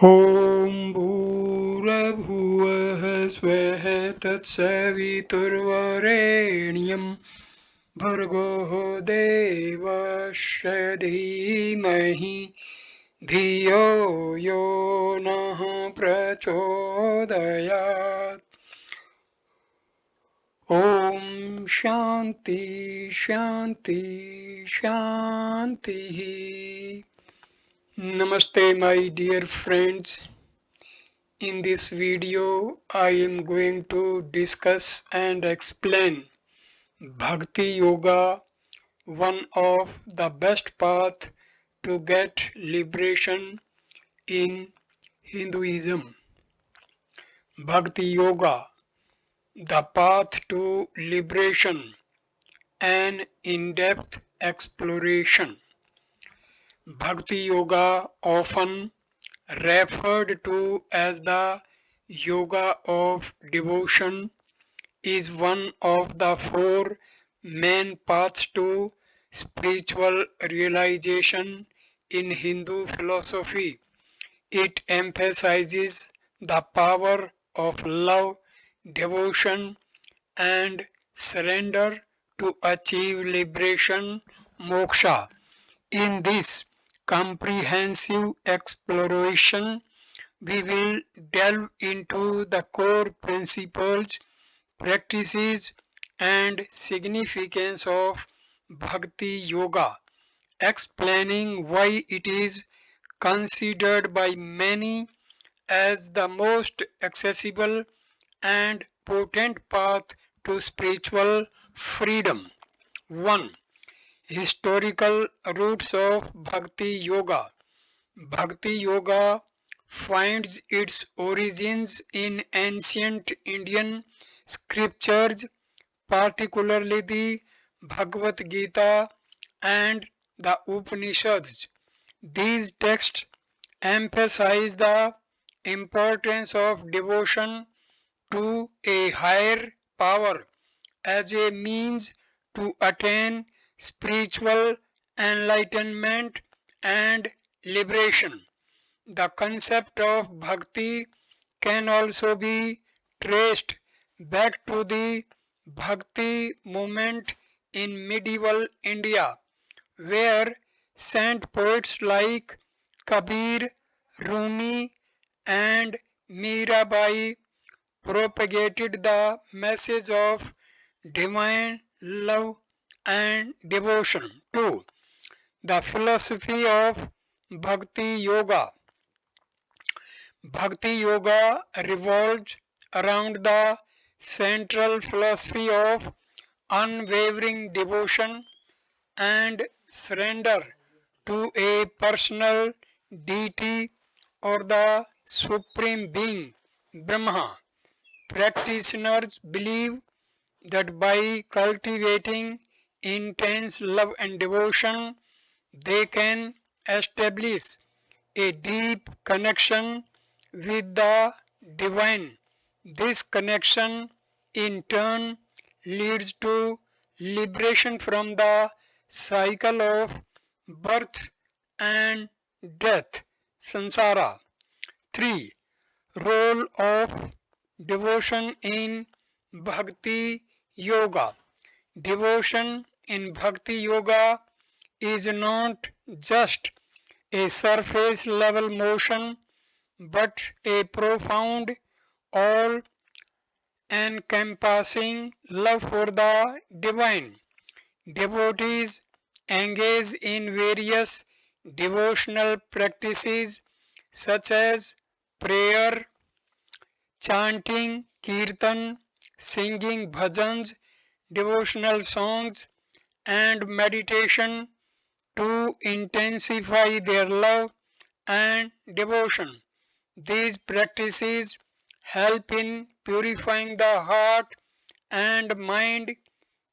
ॐ भूर्भुवः स्वः तत्सवितुर्वरेण्यं भर्गो देवस्य धीमहि धियो यो नः प्रचोदयात्। ॐ शान्ति शान्ति शान्तिः। Namaste, my dear friends. In this video, I am going to discuss and explain Bhakti Yoga, one of the best path to get liberation in Hinduism. Bhakti Yoga, the path to liberation, an in-depth exploration. Bhakti Yoga, often referred to as the Yoga of Devotion, is one of the four main paths to spiritual realization in Hindu philosophy. It emphasizes the power of love, devotion, and surrender to achieve liberation, moksha. In this comprehensive exploration, we will delve into the core principles, practices, and significance of Bhakti Yoga, explaining why it is considered by many as the most accessible and potent path to spiritual freedom. 1. Historical roots of Bhakti Yoga. Bhakti Yoga finds its origins in ancient Indian scriptures, particularly the Bhagavad Gita and the Upanishads. These texts emphasize the importance of devotion to a higher power as a means to attain spiritual enlightenment and liberation. The concept of bhakti can also be traced back to the bhakti movement in medieval India, where saint poets like Kabir, Rumi, and Mirabai propagated the message of divine love and devotion. 2. The philosophy of Bhakti Yoga. Bhakti Yoga revolves around the central philosophy of unwavering devotion and surrender to a personal deity or the supreme being, Brahma. Practitioners believe that by cultivating intense love and devotion, they can establish a deep connection with the divine. This connection in turn leads to liberation from the cycle of birth and death, samsara. 3. Role of devotion in Bhakti Yoga. Devotion in Bhakti Yoga is not just a surface level motion but a profound, all encompassing love for the divine. Devotees engage in various devotional practices such as prayer, chanting, kirtan, singing bhajans, devotional songs, and meditation to intensify their love and devotion. These practices help in purifying the heart and mind,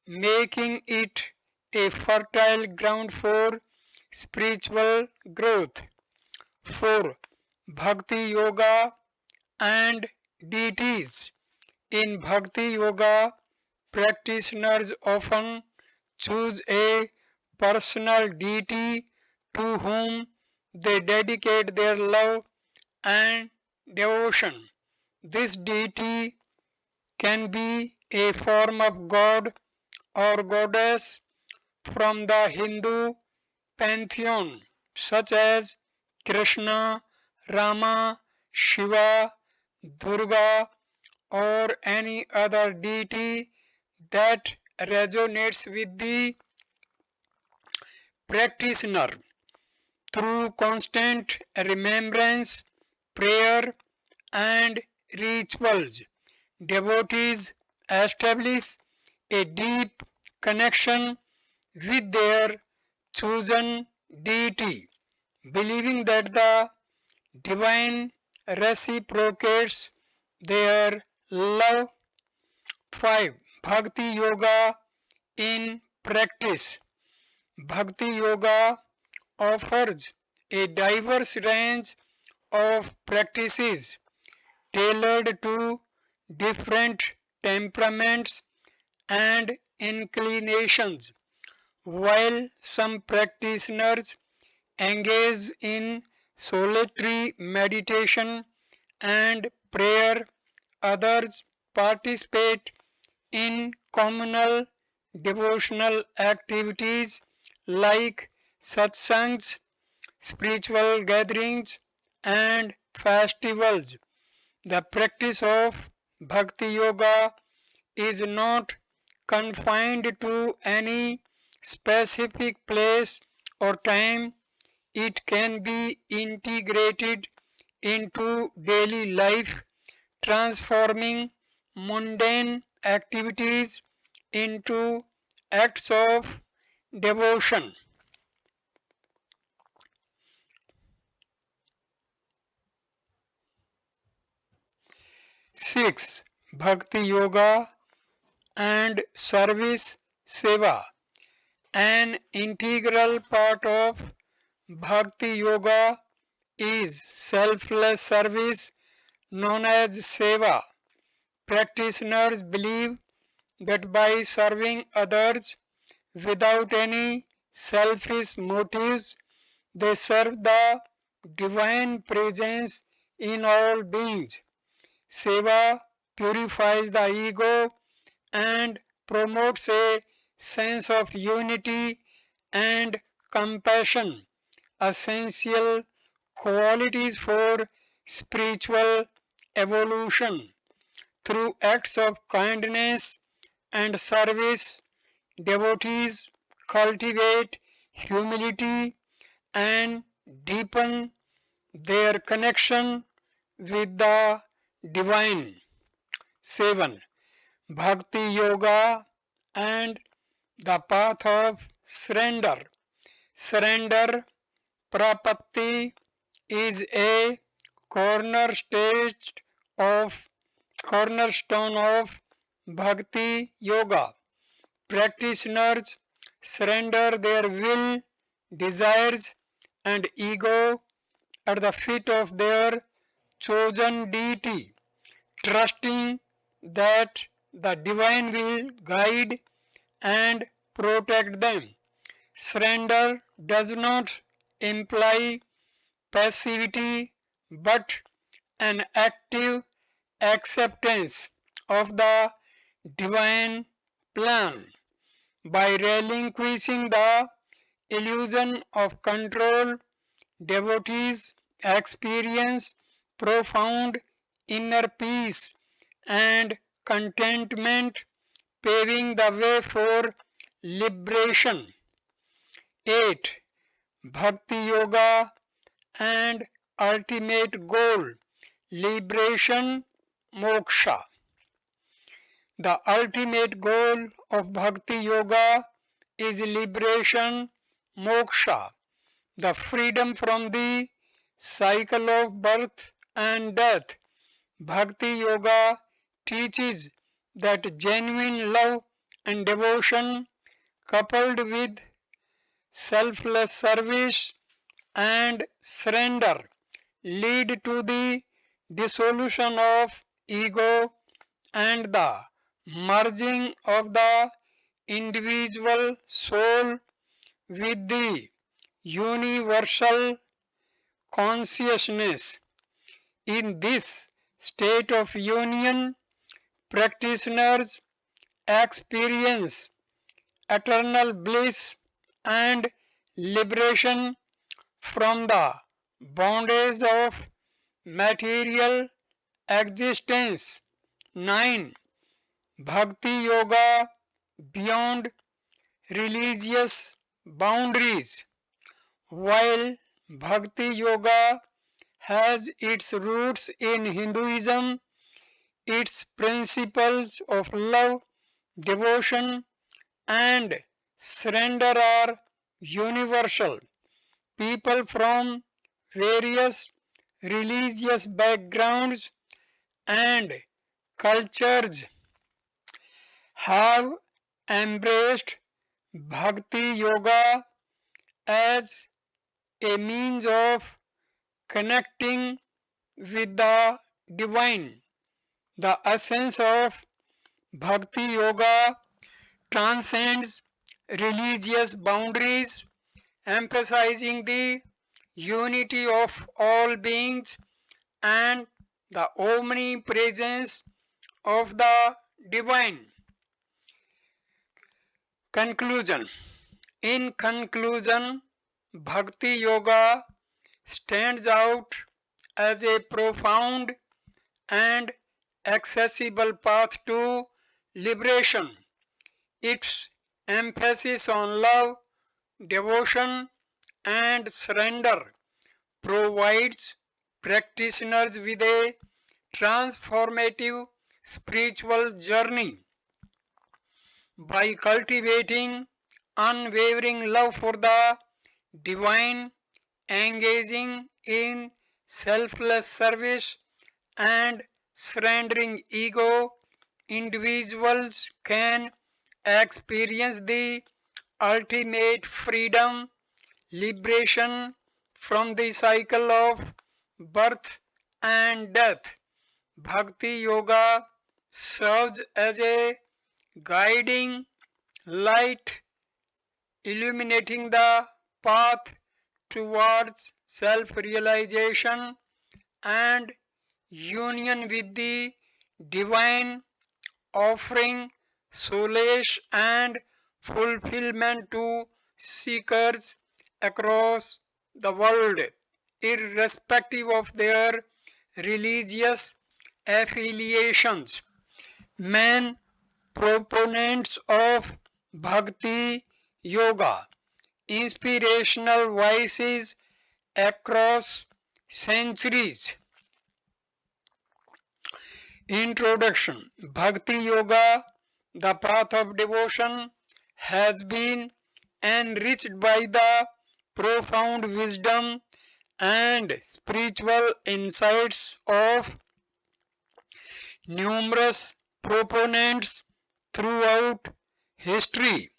making it a fertile ground for spiritual growth. 4. Bhakti Yoga and deities. In Bhakti Yoga, practitioners often choose a personal deity to whom they dedicate their love and devotion. This deity can be a form of god or goddess from the Hindu pantheon, such as Krishna, Rama, Shiva, Durga, or any other deity that resonates with the practitioner. Through constant remembrance, prayer, and rituals, devotees establish a deep connection with their chosen deity, believing that the divine reciprocates their love. 5. Bhakti Yoga in practice. Bhakti Yoga offers a diverse range of practices tailored to different temperaments and inclinations. While some practitioners engage in solitary meditation and prayer, others participate in communal devotional activities like satsangs, spiritual gatherings, and festivals. The practice of Bhakti Yoga is not confined to any specific place or time. It can be integrated into daily life, transforming mundane activities into acts of devotion. 6. Bhakti Yoga and Service Seva. An integral part of Bhakti Yoga is selfless service known as Seva. Practitioners believe that by serving others without any selfish motives, they serve the divine presence in all beings. Seva purifies the ego and promotes a sense of unity and compassion, essential qualities for spiritual evolution. Through acts of kindness and service, devotees cultivate humility and deepen their connection with the divine. 7. Bhakti Yoga and the path of surrender. Surrender Prapatti is a cornerstone of cornerstone of Bhakti Yoga. Practitioners surrender their will, desires, and ego at the feet of their chosen deity, trusting that the divine will guide and protect them. Surrender does not imply passivity but an active acceptance of the divine plan. By relinquishing the illusion of control, devotees experience profound inner peace and contentment, paving the way for liberation. 8. Bhakti Yoga and ultimate goal, liberation, moksha. The ultimate goal of Bhakti Yoga is liberation, moksha, the freedom from the cycle of birth and death. Bhakti Yoga teaches that genuine love and devotion, coupled with selfless service and surrender, lead to the dissolution of ego and the merging of the individual soul with the universal consciousness. In this state of union, practitioners experience eternal bliss and liberation from the bondage of material existence. 9. Bhakti Yoga beyond religious boundaries. While Bhakti Yoga has its roots in Hinduism, its principles of love, devotion, and surrender are universal. People from various religious backgrounds and cultures have embraced Bhakti Yoga as a means of connecting with the divine. The essence of Bhakti Yoga transcends religious boundaries, emphasizing the unity of all beings and the omnipresence of the divine. Conclusion. In conclusion, Bhakti Yoga stands out as a profound and accessible path to liberation. Its emphasis on love, devotion, and surrender provides practitioners with a transformative spiritual journey. By cultivating unwavering love for the divine, engaging in selfless service, and surrendering ego, individuals can experience the ultimate freedom, liberation from the cycle of birth and death. Bhakti Yoga serves as a guiding light, illuminating the path towards self realization and union with the divine, offering solace and fulfillment to seekers across the world, irrespective of their religious affiliations. Men proponents of Bhakti Yoga, inspirational voices across centuries. Introduction. Bhakti Yoga, the path of devotion, has been enriched by the profound wisdom and spiritual insights of numerous proponents throughout history.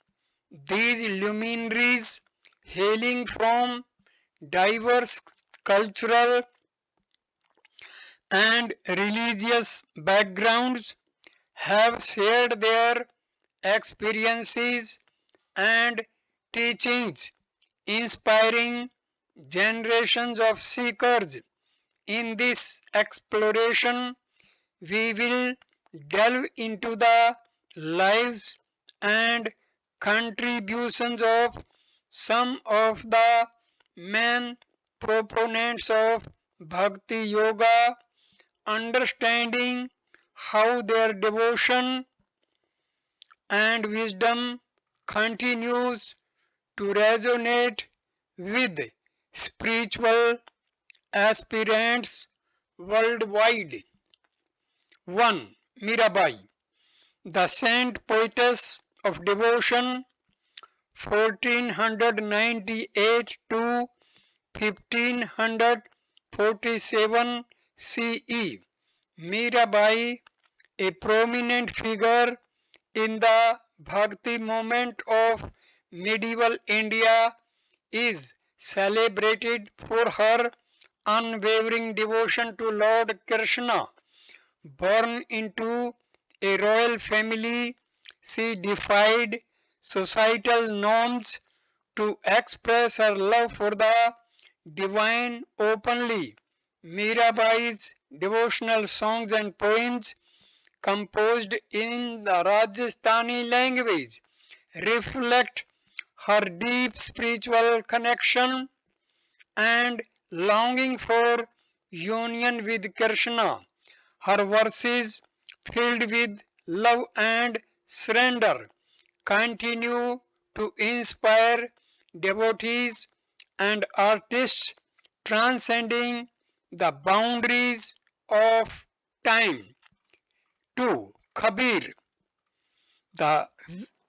These luminaries, hailing from diverse cultural and religious backgrounds, have shared their experiences and teachings, inspiring generations of seekers. In this exploration, we will delve into the lives and contributions of some of the main proponents of Bhakti Yoga, understanding how their devotion and wisdom continues to resonate with spiritual aspirants worldwide. 1. Mirabai, the saint poetess of devotion, 1498 to 1547 CE. Mirabai, a prominent figure in the Bhakti movement of medieval India, is celebrated for her unwavering devotion to Lord Krishna. Born into a royal family, she defied societal norms to express her love for the divine openly. Mirabai's devotional songs and poems composed in the Rajasthani language reflect her deep spiritual connection and longing for union with Krishna. Her verses, filled with love and surrender, continue to inspire devotees and artists transcending the boundaries of time. 2. Kabir, the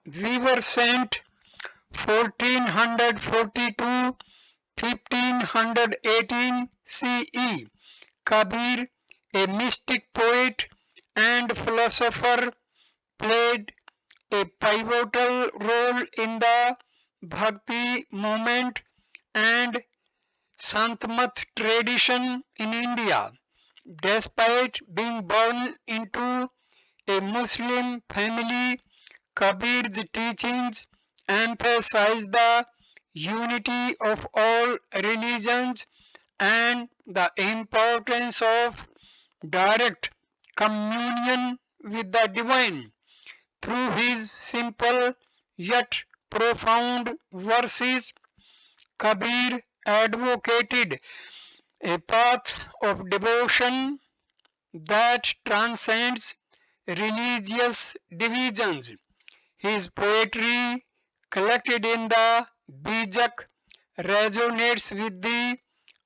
weaver saint, 1442 1518 CE. Kabir, a mystic poet and philosopher, played a pivotal role in the Bhakti movement and Santmat tradition in India. Despite being born into a Muslim family, Kabir's teachings emphasize the unity of all religions and the importance of direct communion with the divine. Through his simple yet profound verses, Kabir advocated a path of devotion that transcends religious divisions. His poetry, collected in the Bijak, resonates with the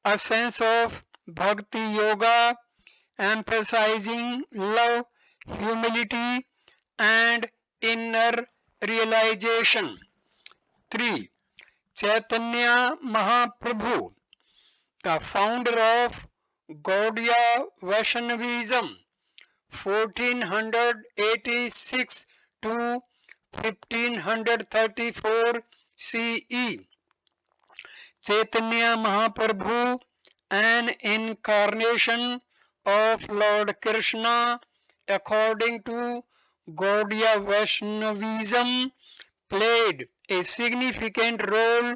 essence of Bhakti Yoga, emphasizing love, humility, and inner realization. 3. Chaitanya Mahaprabhu, the founder of Gaudiya Vaishnavism, 1486 to 1534 CE. Chaitanya Mahaprabhu, an incarnation of Lord Krishna according to Gaudiya Vaishnavism, played a significant role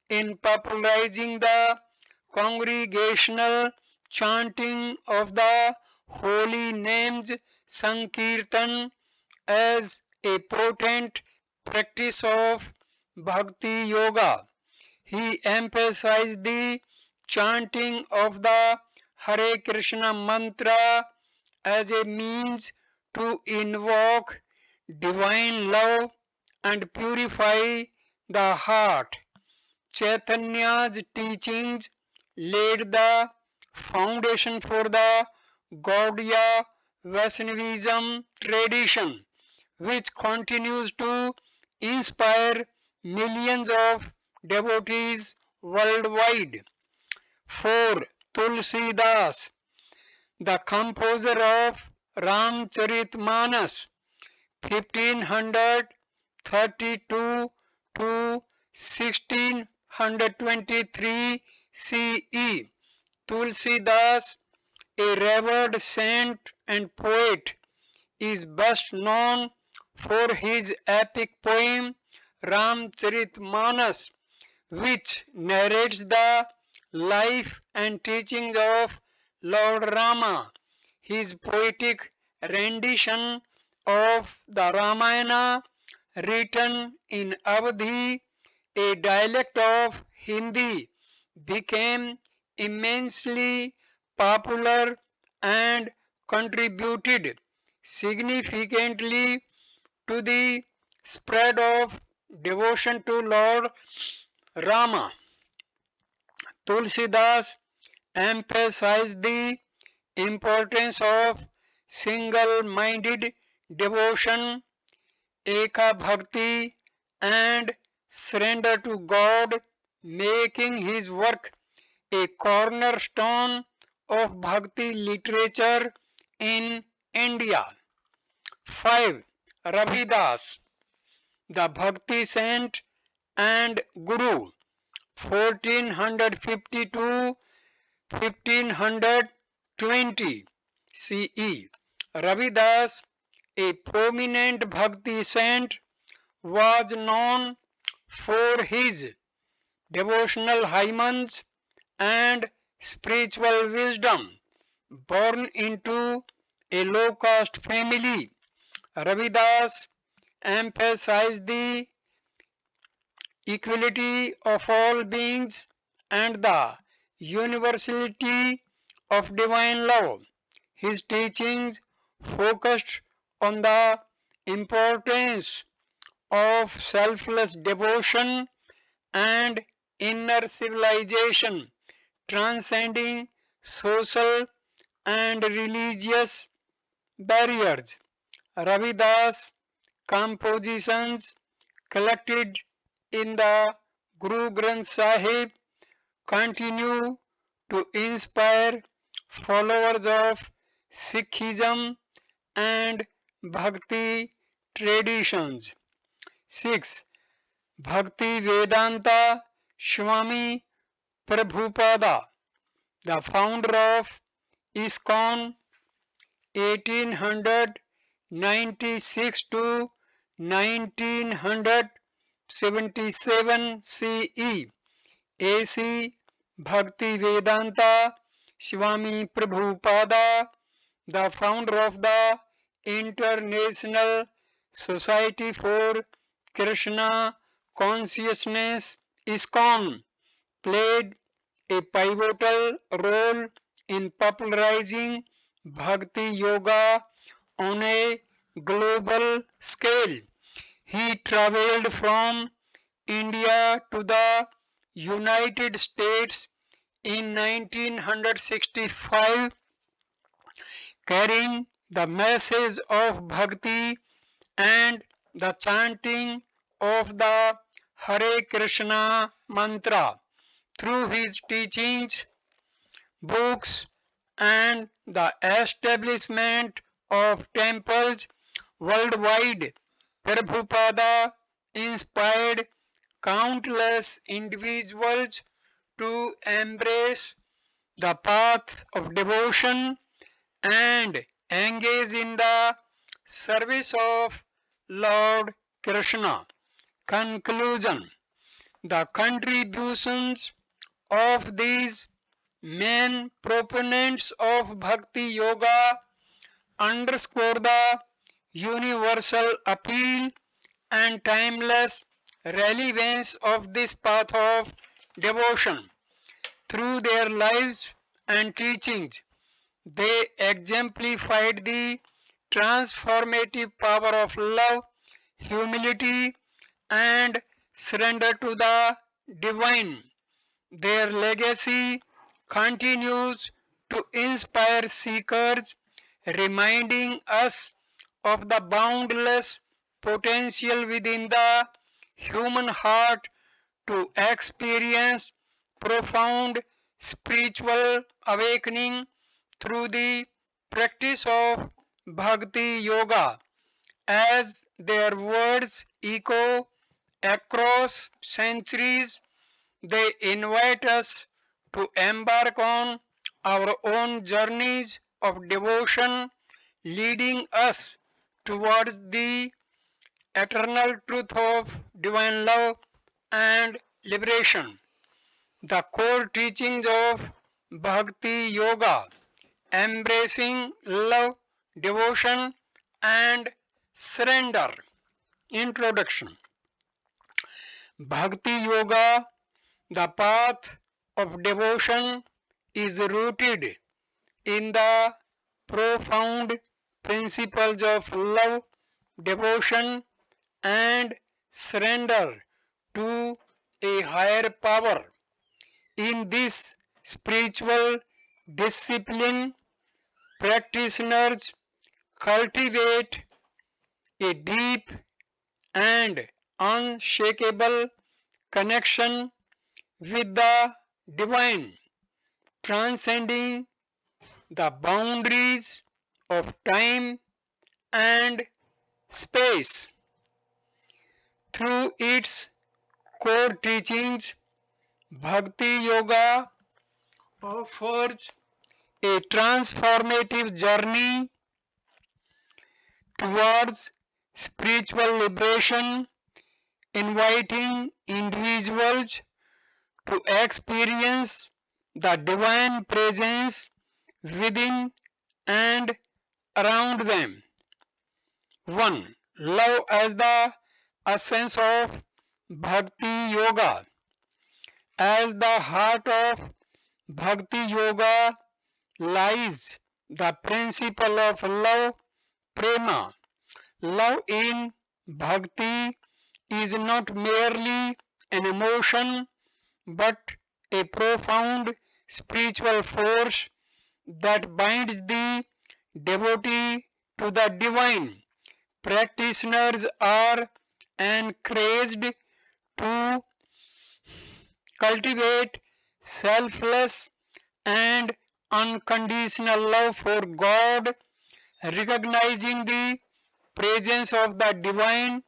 in popularizing the congregational chanting of the holy names Sankirtan as a potent practice of Bhakti Yoga. He emphasized the chanting of the Hare Krishna mantra as a means to invoke divine love and purify the heart. Chaitanya's teachings laid the foundation for the Gaudiya Vaishnavism tradition, which continues to inspire millions of devotees worldwide. 4. Tulsidas, the composer of Ramcharitmanas, 1532 to 1623 CE. Tulsidas, a revered saint and poet, is best known for his epic poem Ramcharitmanas, which narrates the life and teachings of Lord Rama. His poetic rendition of the Ramayana, written in Awadhi, a dialect of Hindi, became immensely popular and contributed significantly to the spread of devotion to Lord Rama. Tulsidas emphasized the importance of single-minded devotion, Eka Bhakti, and surrender to God, making his work a cornerstone of Bhakti literature in India. 5. Ravidas, the Bhakti saint and Guru, 1452 1520 CE. Ravidas, a prominent Bhakti saint, was known for his devotional hymns and spiritual wisdom. Born into a low-caste family, Ravidas emphasized the equality of all beings and the universality of divine love. His teachings focused on the importance of selfless devotion and inner civilization, transcending social and religious barriers. Ravidas' compositions collected in the Guru Granth Sahib continue to inspire followers of Sikhism and Bhakti traditions. 6. Bhakti Vedanta Swami Prabhupada, the founder of ISKCON 1896 to 1977 CE. AC Bhakti Vedanta Swami Prabhupada, the founder of the International Society for Krishna Consciousness ISKCON, played a pivotal role in popularizing Bhakti Yoga on a global scale. He traveled from India to the United States in 1965, carrying the message of Bhakti and the chanting of the Hare Krishna mantra. Through his teachings, books, and the establishment of temples worldwide, Prabhupada inspired countless individuals to embrace the path of devotion and engage in the service of Lord Krishna. Conclusion. The contributions of these main proponents of Bhakti Yoga underscore the universal appeal and timeless relevance of this path of devotion. Through their lives and teachings, they exemplified the transformative power of love, humility, and surrender to the divine. Their legacy continues to inspire seekers, reminding us of the boundless potential within the human heart to experience profound spiritual awakening through the practice of Bhakti Yoga. As their words echo across centuries, they invite us to embark on our own journeys of devotion, leading us towards the eternal truth of divine love and liberation. The core teachings of Bhakti Yoga, embracing love, devotion, and surrender. Introduction. Bhakti Yoga, the path of devotion, is rooted in the profound principles of love, devotion, and surrender to a higher power. In this spiritual discipline, practitioners cultivate a deep and unshakable connection with the divine, transcending the boundaries of time and space. Through its core teachings, Bhakti Yoga offers a transformative journey towards spiritual liberation, inviting individuals to experience the divine presence within and around them. 1. Love as the essence of Bhakti Yoga. As the heart of Bhakti Yoga lies the principle of love, prema. Love in Bhakti is not merely an emotion but a profound spiritual force that binds the devotee to the divine. Practitioners are encouraged to cultivate selfless and unconditional love for God, recognizing the presence of the divine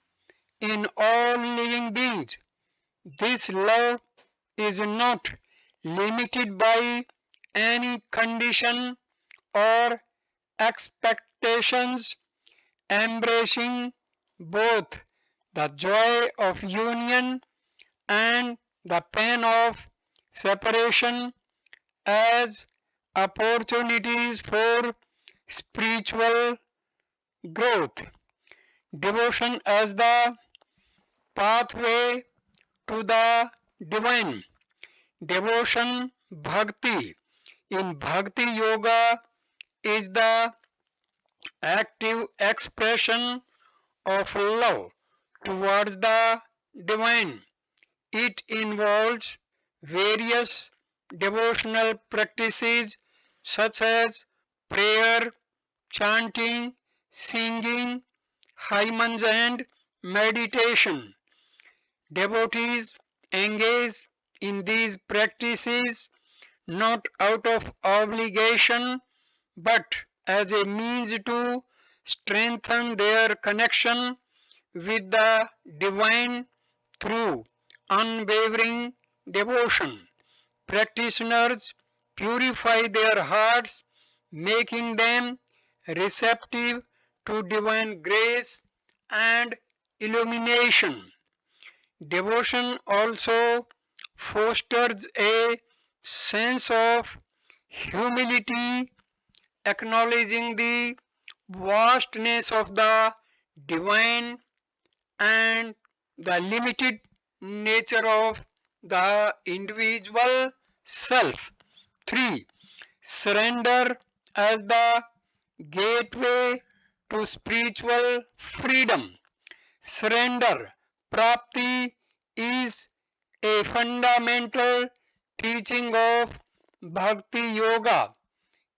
in all living beings. This love is not limited by any condition or expectations, embracing both the joy of union and the pain of separation as opportunities for spiritual growth. Devotion as the pathway to the divine. Devotion, bhakti. In bhakti yoga is the active expression of love towards the divine. It involves various devotional practices such as prayer, chanting, singing, hymns, and meditation. Devotees engage in these practices not out of obligation but as a means to strengthen their connection with the divine through unwavering devotion. Practitioners purify their hearts, making them receptive to divine grace and illumination. Devotion also fosters a sense of humility, acknowledging the vastness of the divine and the limited nature of the individual self. 3. Surrender as the gateway to spiritual freedom. Surrender, prapti, is a fundamental teaching of Bhakti Yoga.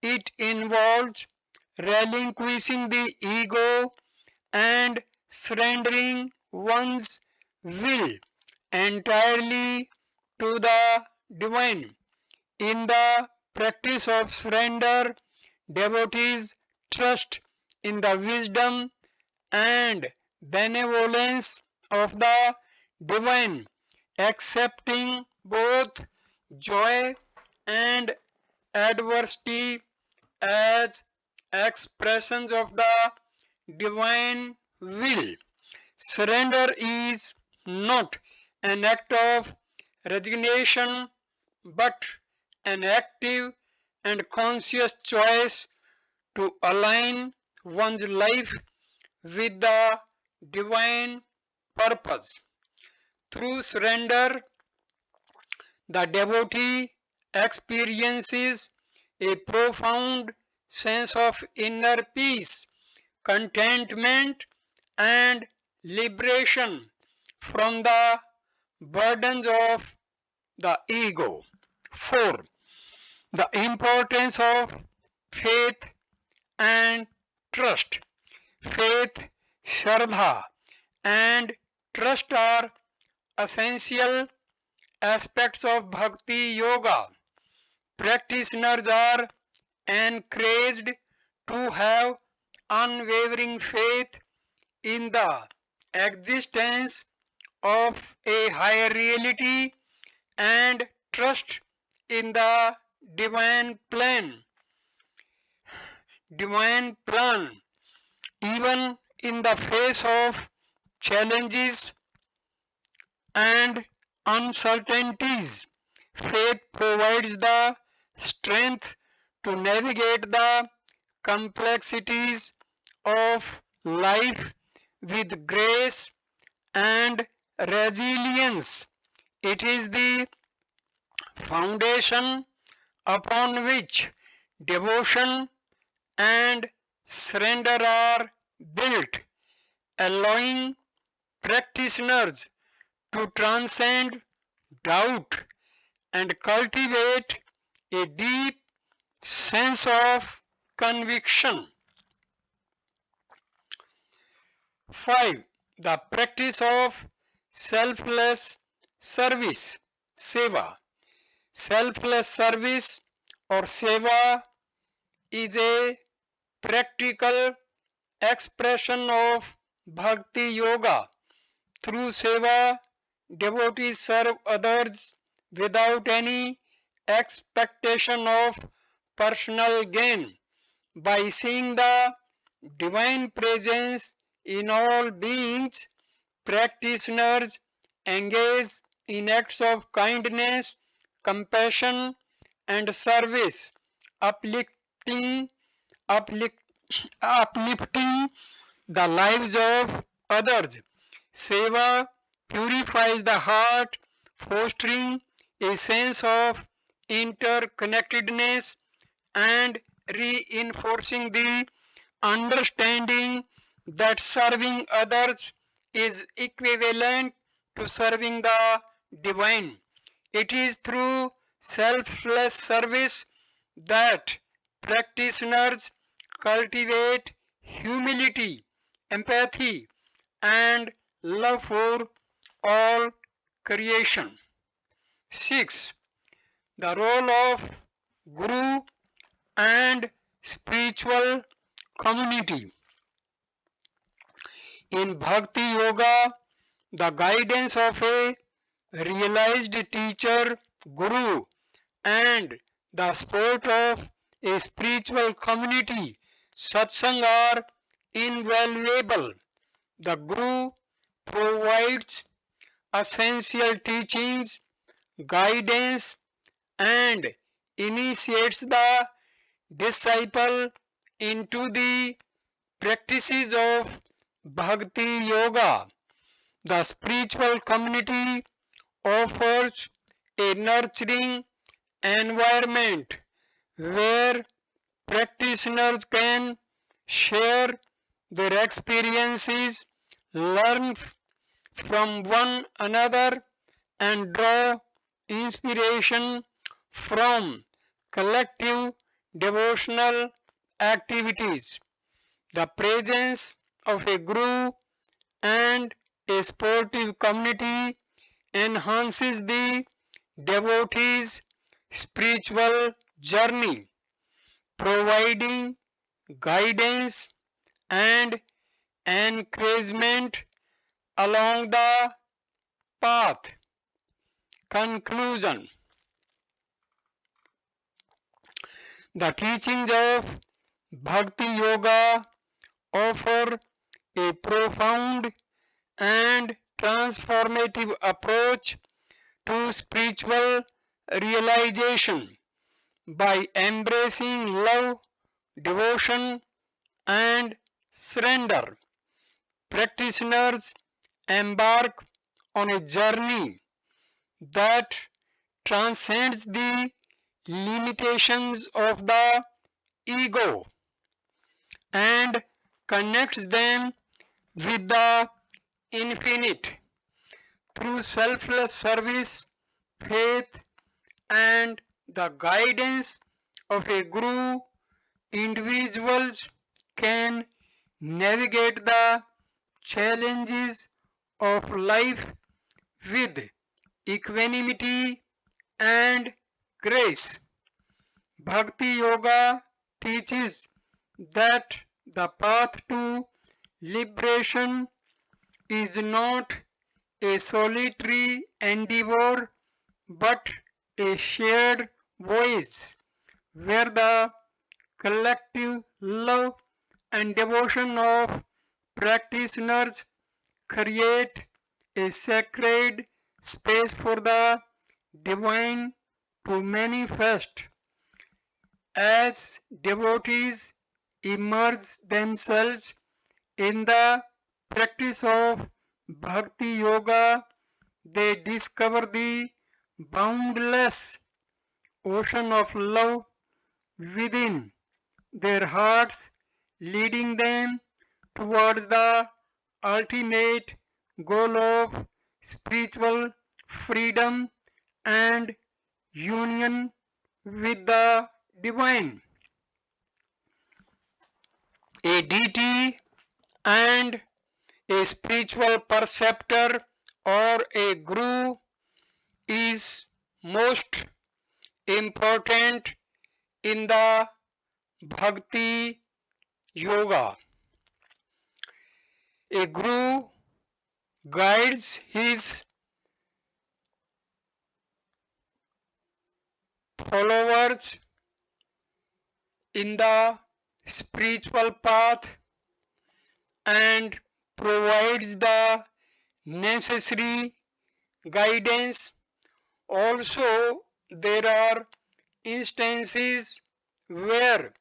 It involves relinquishing the ego and surrendering one's will entirely to the divine. In the practice of surrender, devotees trust in the wisdom and benevolence of the divine, accepting both joy and adversity as expressions of the divine will. Surrender is not an act of resignation but an active and conscious choice to align one's life with the divine purpose. Through surrender, the devotee experiences a profound sense of inner peace, contentment, and liberation from the burdens of the ego. 4. The importance of faith and trust. Faith, shraddha, and trust are essential aspects of bhakti yoga. Practitioners are encouraged to have unwavering faith in the existence of a higher reality and trust in the divine plan, even in the face of challenges and uncertainties. Faith provides the strength to navigate the complexities of life with grace and resilience. It is the foundation upon which devotion and surrender are built, allowing practitioners to transcend doubt and cultivate a deep sense of conviction. 5. The practice of selfless service, seva. Selfless service or seva is a practical expression of bhakti yoga. Through seva, devotees serve others without any expectation of personal gain. By seeing the divine presence in all beings, practitioners engage in acts of kindness, compassion, and service, uplifting, uplift, uplifting the lives of others. Seva purifies the heart, fostering a sense of interconnectedness and reinforcing the understanding that serving others is equivalent to serving the divine. It is through selfless service that practitioners cultivate humility, empathy, and love for all creation. 6. The role of Guru and spiritual community. In Bhakti Yoga, the guidance of a realized teacher, Guru, and the support of a spiritual community, satsang, are invaluable. The Guru provides essential teachings, guidance, and initiates the disciple into the practices of Bhakti Yoga. The spiritual community offers a nurturing environment where practitioners can share their experiences, learn from one another, and draw inspiration from collective devotional activities. The presence of a guru and a sportive community enhances the devotee's spiritual journey, providing guidance and encouragement along the path. Conclusion. The teachings of Bhakti Yoga offer a profound and transformative approach to spiritual realization. By embracing love, devotion, and surrender, practitioners embark on a journey that transcends the limitations of the ego and connects them with the infinite. Through selfless service, faith, and the guidance of a guru, individuals can navigate the challenges of life with equanimity and grace. Bhakti Yoga teaches that the path to liberation is not a solitary endeavor but a shared voice where the collective love and devotion of practitioners create a sacred space for the divine to manifest as devotees immerse themselves in the practice of Bhakti Yoga. They discover the boundless ocean of love within their hearts, leading them towards the ultimate goal of spiritual freedom and union with the divine. A deity and a spiritual perceptor or a guru is most important in the Bhakti Yoga. A guru guides his followers in the spiritual path and provides the necessary guidance. Also, there are instances where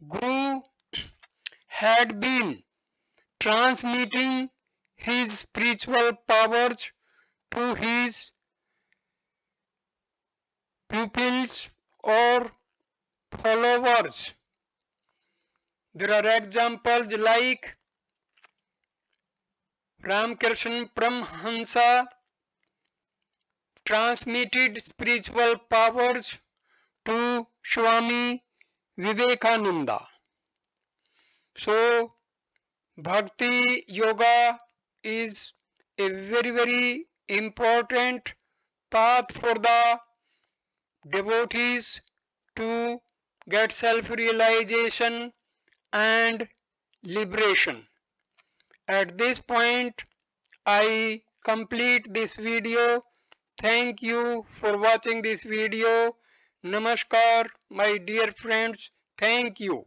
Guru had been transmitting his spiritual powers to his pupils or followers. There are examples like Ramakrishna Paramhansa transmitted spiritual powers to Swami Vivekananda. So, Bhakti Yoga is a very important path for the devotees to get self-realization and liberation. At this point, I complete this video. Thank you for watching this video. Namaskar, my dear friends. Thank you.